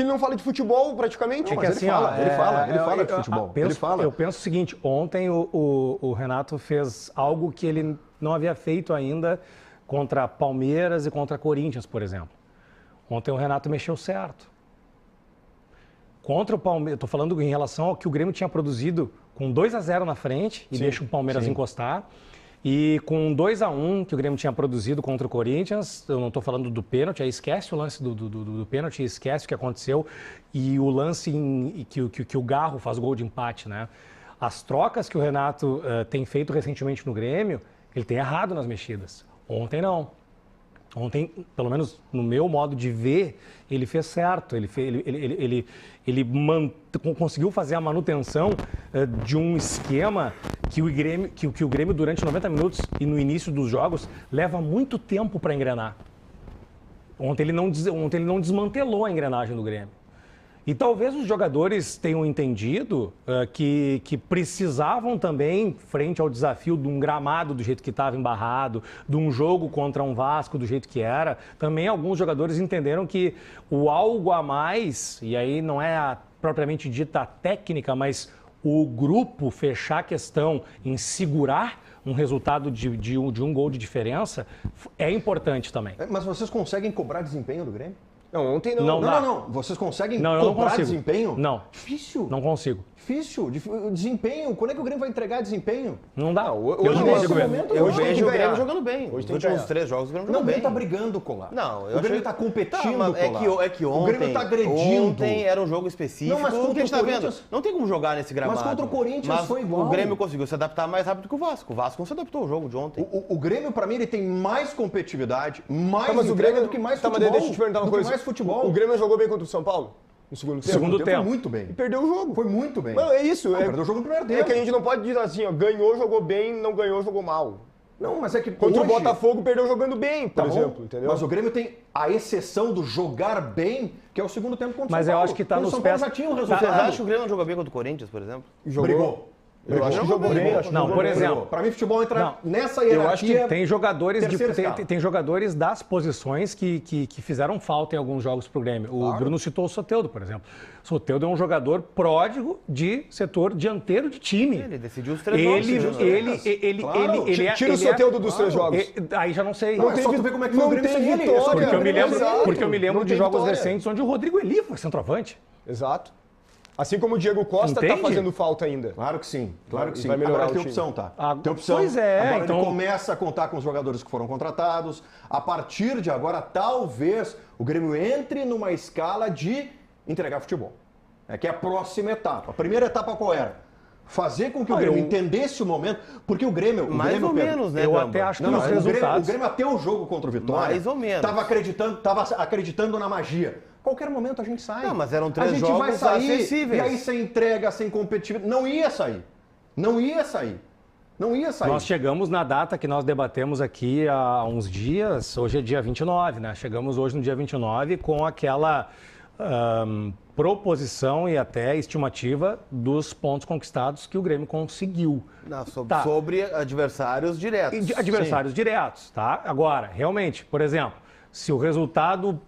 Porque ele não fala de futebol praticamente. Não, mas assim, ele fala de futebol. Eu penso o seguinte, ontem o Renato fez algo que ele não havia feito ainda contra Palmeiras e contra Corinthians, por exemplo. Ontem o Renato mexeu certo. Contra o Palmeiras, estou falando em relação ao que o Grêmio tinha produzido com 2-0 na frente e deixa o Palmeiras encostar. E com 2-1 que o Grêmio tinha produzido contra o Corinthians, eu não estou falando do pênalti, aí esquece o lance do pênalti, esquece o que aconteceu e o lance que o Garro faz gol de empate, né? As trocas que o Renato tem feito recentemente no Grêmio, ele tem errado nas mexidas. Ontem não. Ontem, pelo menos no meu modo de ver, ele fez certo. Ele conseguiu fazer a manutenção de um esquema que o Grêmio, durante 90 minutos e no início dos jogos, leva muito tempo para engrenar. Ontem ele não desmantelou a engrenagem do Grêmio. E talvez os jogadores tenham entendido que precisavam também, frente ao desafio de um gramado do jeito que estava embarrado, de um jogo contra um Vasco do jeito que era, também alguns jogadores entenderam que o algo a mais, e aí não é propriamente dita a técnica, mas o grupo fechar a questão em segurar um resultado de um gol de diferença é importante também. Mas vocês conseguem cobrar desempenho do Grêmio? Não, ontem não. Não. Vocês conseguem cobrar desempenho? Não. Difícil. Não consigo. Difícil. Desempenho. Quando é que o Grêmio vai entregar desempenho? Não dá. Hoje Eu vejo o Grêmio jogando bem. Os últimos 3 jogos o Grêmio jogando bem. O Grêmio tá brigando, Colar. Não, o Grêmio tá competindo, Colar. É que ontem... O Grêmio tá agredindo. Ontem era um jogo específico. Não, mas contra o Corinthians... Não tem como jogar nesse gramado. Mas contra o Corinthians foi igual. O Grêmio conseguiu se adaptar mais rápido que o Vasco. O Vasco não se adaptou ao jogo de ontem. O Grêmio, pra mim, ele tem mais competitividade, mais mas o Grêmio do que mais futebol. Deixa eu te perguntar uma coisa. Mais futebol. O Grêmio jogou bem contra o São Paulo? No segundo tempo? Segundo tempo. Foi muito bem. E perdeu o jogo. Foi muito bem. Não, é isso. Perdeu o jogo no primeiro tempo. É que a gente não pode dizer assim, ó, ganhou, jogou bem, não ganhou, jogou mal. Não, mas é que contra o Botafogo perdeu jogando bem, por exemplo, entendeu? Mas o Grêmio tem a exceção do jogar bem, que é o segundo tempo contra o São Paulo. Mas eu acho que tá nos São pés... Paulo já tinha o resultado. Vocês acham que o Grêmio não jogou bem contra o Corinthians, por exemplo? Brigou. Eu acho que jogou bem. Não, por exemplo... Para mim, futebol entra nessa hierarquia. Eu acho que tem jogadores das posições que fizeram falta em alguns jogos pro Grêmio. O Bruno citou o Soteldo, por exemplo. O Soteldo é um jogador pródigo de setor dianteiro de time. Ele decidiu os 3 jogos. Tira o Soteldo dos 3 jogos. Aí já não sei. Não teve, só tu ver como é que foi o Grêmio sem ele. Porque eu me lembro de jogos recentes onde o Rodrigo Eli foi centroavante. Exato. Assim como o Diego Costa está fazendo falta ainda. Claro que sim, claro que sim. Vai melhorar Agora o tem time. opção, tá? Tem opção. Pois é, agora então... ele começa a contar com os jogadores que foram contratados. A partir de agora, talvez o Grêmio entre numa escala de entregar futebol. Que é a próxima etapa. A primeira etapa qual era? Fazer com que o Grêmio entendesse o momento, porque o Grêmio... Mais ou menos, né, Eu Gamba? até acho que os resultados... O Grêmio até o jogo contra o Vitória... Mais ou menos. Estava acreditando na magia. Qualquer momento a gente sai. Não, mas eram 3 jogos jogos vai sair, acessíveis. E aí sem entrega, sem competitividade... Não ia sair. Nós chegamos na data que nós debatemos aqui há uns dias, hoje é dia 29, né? Chegamos hoje no dia 29 com aquela proposição e até estimativa dos pontos conquistados que o Grêmio conseguiu. Não, sobre adversários diretos. Adversários diretos, tá? Agora, realmente, por exemplo, se o resultado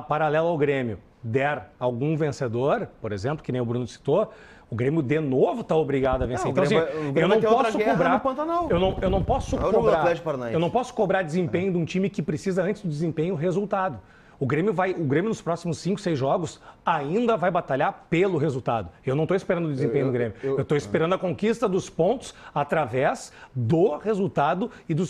paralelo ao Grêmio der algum vencedor, por exemplo, que nem o Bruno citou, o Grêmio de novo está obrigado a vencer. Então, assim, eu não posso cobrar. Eu não posso cobrar. Eu não posso cobrar desempenho de um time que precisa, antes do desempenho, resultado. O Grêmio nos próximos 5, 6 jogos ainda vai batalhar pelo resultado. Eu não estou esperando o desempenho do Grêmio. Eu estou esperando a conquista dos pontos através do resultado e do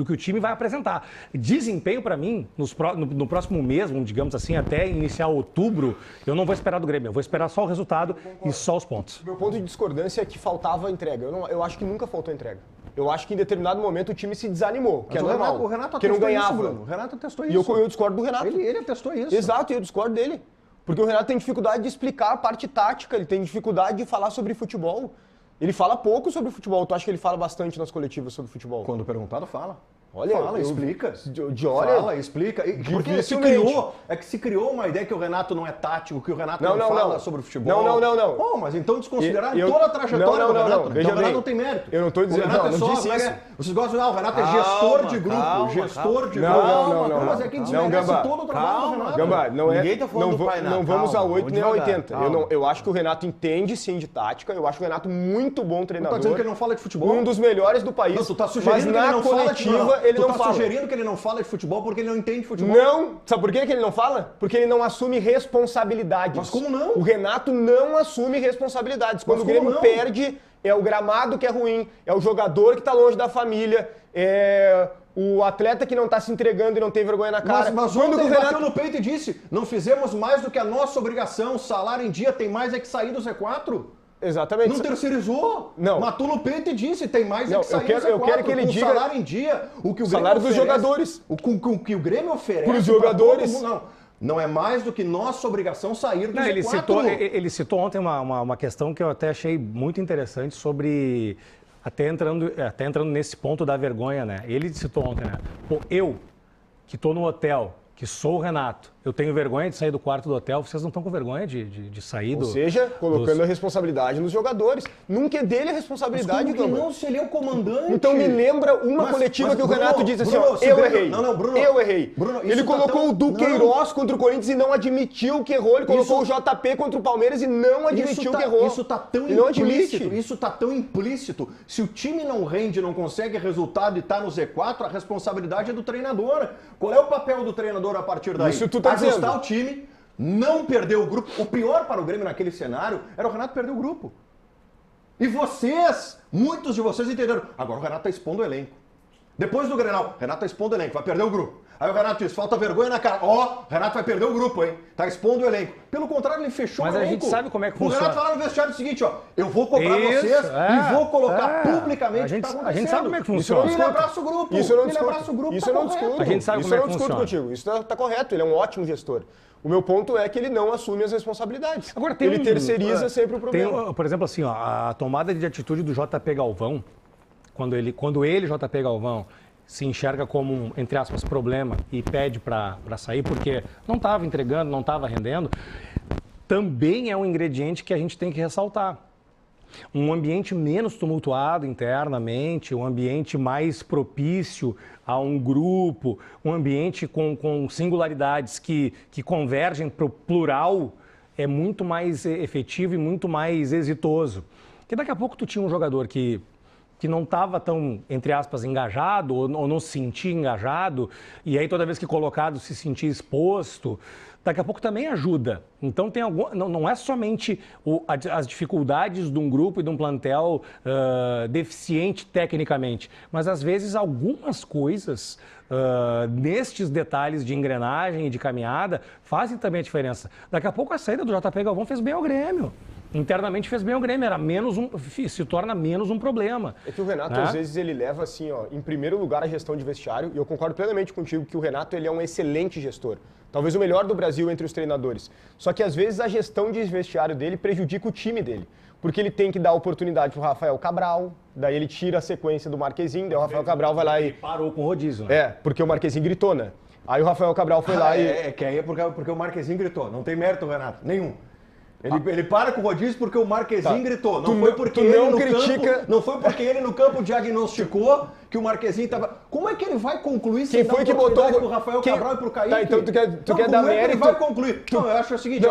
que o time vai apresentar. Desempenho, para mim, no próximo mês, digamos assim, até iniciar outubro, eu não vou esperar do Grêmio. Eu vou esperar só o resultado e só os pontos. Meu ponto de discordância é que faltava entrega. Eu acho que nunca faltou entrega. Eu acho que em determinado momento o time se desanimou, que é normal. O Renato que não ganhava. Isso, Bruno. O Renato testou E isso. eu discordo do Renato. Ele atestou isso. Exato, e eu discordo dele. Porque o Renato tem dificuldade de explicar a parte tática, ele tem dificuldade de falar sobre futebol. Ele fala pouco sobre futebol. Tu acha que ele fala bastante nas coletivas sobre futebol? Quando perguntado, fala. Olha, Fala, explica. Fala, explica. Porque dificilmente. se criou uma ideia que o Renato não é tático, que o Renato Não, não não, fala não. sobre o futebol. Não. Bom, mas então desconsideraram toda a trajetória do Renato. Então Veja o Renato bem, não tem mérito. eu não estou dizendo, o Renato não disse isso. Vocês gostam de o Renato é gestor de grupo, gestor de grupo. Não. Mas é quem desmerece todo o trabalho do Renato. Gambá, Ninguém tá falando do Painá. não vamos a 8 nem a 80. Calma. Eu acho que o Renato entende sim de tática, eu acho o Renato muito bom treinador. Tá dizendo que ele não fala de futebol? Um dos melhores do país. Não, tu tá sugerindo mas que na ele não coletiva fala de... ele não fala. Tu tá sugerindo que ele não fala de futebol porque ele não entende futebol? Não! Sabe por que ele não fala? Porque ele não assume responsabilidades. Mas como não? O Renato não assume responsabilidades. Quando o Grêmio perde, é o gramado que é ruim, é o jogador que tá longe da família, é o atleta que não tá se entregando e não tem vergonha na cara. Mas quando ontem o ele Renato bateu no peito e disse, não fizemos mais do que a nossa obrigação, o salário em dia tem mais é que sair do Z4. Exatamente. Não terceirizou. Não. Matou no peito e disse, tem mais Não, é que sair eu do Z4. quero que ele com diga... o salário em dia, o que o Grêmio salário dos oferece, jogadores. O que o Grêmio oferece Pros jogadores. Todo mundo, não é mais do que nossa obrigação sair do Z4. Ele citou ontem uma questão que eu até achei muito interessante sobre... Até entrando nesse ponto da vergonha, né? Ele citou ontem, né? Pô, eu, que tô no hotel, que sou o Renato, eu tenho vergonha de sair do quarto do hotel, vocês não estão com vergonha de sair do... Ou seja, colocando a responsabilidade nos jogadores. Nunca é dele a responsabilidade, Mas como que não, se ele é o comandante? Então me lembra uma coletiva que o Renato disse assim, ó, eu errei. Bruno, eu errei. Bruno, ele colocou o Duqueiroz contra o Corinthians e não admitiu que errou. Ele colocou o JP contra o Palmeiras e não admitiu que errou. Isso tá tão não implícito. admite. Isso tá tão implícito. Se o time não rende, não consegue resultado e tá no Z4, a responsabilidade é do treinador. Qual é o papel do treinador a partir daí? Isso tu tá ajustar dizendo. o time, não perder o grupo. O pior para o Grêmio naquele cenário era o Renato perder o grupo. E vocês, muitos de vocês entenderam. Agora o Renato tá expondo o elenco. Depois do Grenal, Renato tá expondo o elenco, vai perder o grupo. Aí o Renato diz, falta vergonha na cara. Ó, Renato vai perder o grupo, hein? Tá expondo o elenco. Pelo contrário, ele fechou o elenco. Mas a gente sabe como é que funciona. O Renato fala no vestiário o seguinte, ó, eu vou cobrar vocês e vou colocar publicamente o que tá acontecendo. A gente sabe como é que funciona. Ele abraça o grupo. Isso eu não ele discuto. abraça o grupo, Isso eu não discuto. A gente sabe como é que funciona. Contigo. Isso tá correto, ele é um ótimo gestor. O meu ponto é que ele não assume as responsabilidades. Agora, ele terceiriza sempre o problema. Por exemplo, assim, ó, a tomada de atitude do JP Galvão, quando ele, JP Galvão, se enxerga como um, entre aspas, problema e pede para sair porque não estava entregando, não estava rendendo, também é um ingrediente que a gente tem que ressaltar. Um ambiente menos tumultuado internamente, um ambiente mais propício a um grupo, um ambiente com singularidades que convergem para o plural é muito mais efetivo e muito mais exitoso. Porque daqui a pouco tu tinha um jogador que não estava tão, entre aspas, engajado ou não se sentia engajado, e aí toda vez que colocado se sentia exposto, daqui a pouco também ajuda. Então tem não é somente as dificuldades de um grupo e de um plantel deficiente tecnicamente, mas às vezes algumas coisas nestes detalhes de engrenagem e de caminhada fazem também a diferença. Daqui a pouco a saída do JP Galvão fez bem ao Grêmio. Internamente fez bem ao Grêmio, se torna menos um problema. É que o Renato, às vezes, ele leva, assim, ó, em primeiro lugar a gestão de vestiário, e eu concordo plenamente contigo que o Renato ele é um excelente gestor. Talvez o melhor do Brasil entre os treinadores. Só que, às vezes, a gestão de vestiário dele prejudica o time dele. Porque ele tem que dar oportunidade pro Rafael Cabral, daí ele tira a sequência do Marquezinho, daí o Rafael Cabral vai lá e... Parou com o rodízio, né? É, porque o Marquezinho gritou, né? Aí o Rafael Cabral foi lá e... Que aí é porque o Marquezinho gritou. Não tem mérito, Renato, nenhum. Ele para com o rodízio porque o Marquezinho gritou. Não foi porque ele no campo diagnosticou que o Marquezinho estava... Como é que ele vai concluir sem dar oportunidade pro Rafael Cabral e pro Kaique? Tá, então tu quer dar mérito... Ele vai concluir? Não, eu acho o seguinte,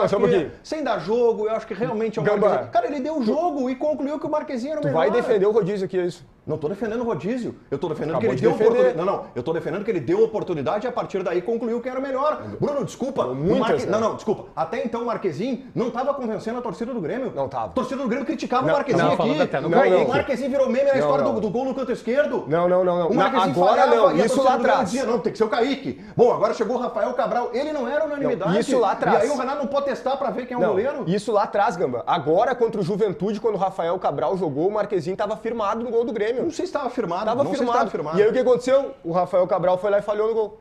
sem dar jogo, eu acho que realmente é o Marquezinho. Cara, ele deu o jogo e concluiu que o Marquezinho era o melhor. Tu vai defender o rodízio aqui, é isso? Não tô defendendo o rodízio. Eu tô defendendo que ele deu oportunidade. Não, eu tô defendendo que ele deu oportunidade e a partir daí concluiu que era o melhor. Bruno, desculpa. Desculpa. Até então o Marquezinho não tava convencendo a torcida do Grêmio. Não tava. A torcida do Grêmio criticava o Marquezinho aqui. O Marquezinho virou meme na história do gol no canto esquerdo. Não. Agora não. Isso lá atrás. Dizia, não, tem que ser o Kaique. Bom, agora chegou o Rafael Cabral. Ele não era unanimidade. Isso lá atrás. E aí o Renato não pode testar pra ver quem é o goleiro. Isso lá atrás, Gamba. Agora contra o Juventude, quando o Rafael Cabral jogou, o Marquezinho tava firmado no gol do Grêmio. Não sei se estava firmado. Tava firmado. E aí o que aconteceu? O Rafael Cabral foi lá e falhou no gol.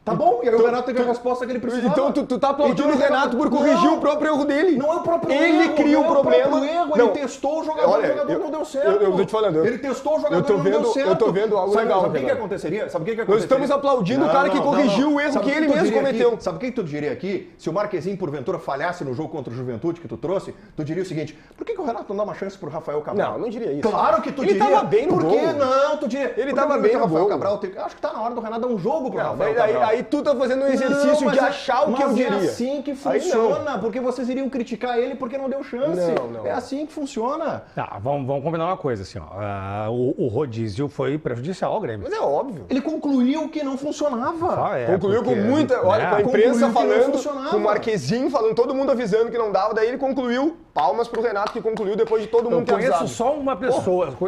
Tá bom, e aí o Renato teve a resposta que ele precisava. Então tu tá aplaudindo o Renato por corrigir o próprio erro dele. Não é o próprio erro. Ele cria o problema. Ele testou o jogador, o jogador não deu certo. Eu tô te falando. Ele testou o jogador, não deu certo. Eu tô vendo algo legal. Sabe o que aconteceria? Nós estamos aplaudindo o cara que corrigiu o erro que ele mesmo cometeu. Sabe o que tu diria aqui? Se o Marquezinho, porventura, falhasse no jogo contra o Juventude que tu trouxe, tu diria o seguinte, por que o Renato não dá uma chance pro Rafael Cabral? Não diria isso. Claro que tu diria. Ele tava bem no gol. Por que não? Tu diria. Ele tava bem no Rafael gol. Cabral, acho que tá na hora do Renato dar um jogo pro Rafael Cabral. Aí tu tá fazendo um exercício de achar o que eu diria. É assim que funciona, porque vocês iriam criticar ele porque não deu chance. Não. É assim que funciona. Tá, vamos combinar uma coisa, assim, ó. O rodízio foi prejudicial ao Grêmio. Mas é óbvio. Ele concluiu que não funcionava. Concluiu com muita... Olha, com a imprensa falando, com o Marquezinho falando, todo mundo avisando que não dava, daí ele concluiu. Palmas pro Renato que concluiu depois de todo mundo ter avisado.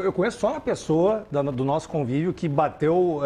Eu conheço só uma pessoa do nosso convívio que bateu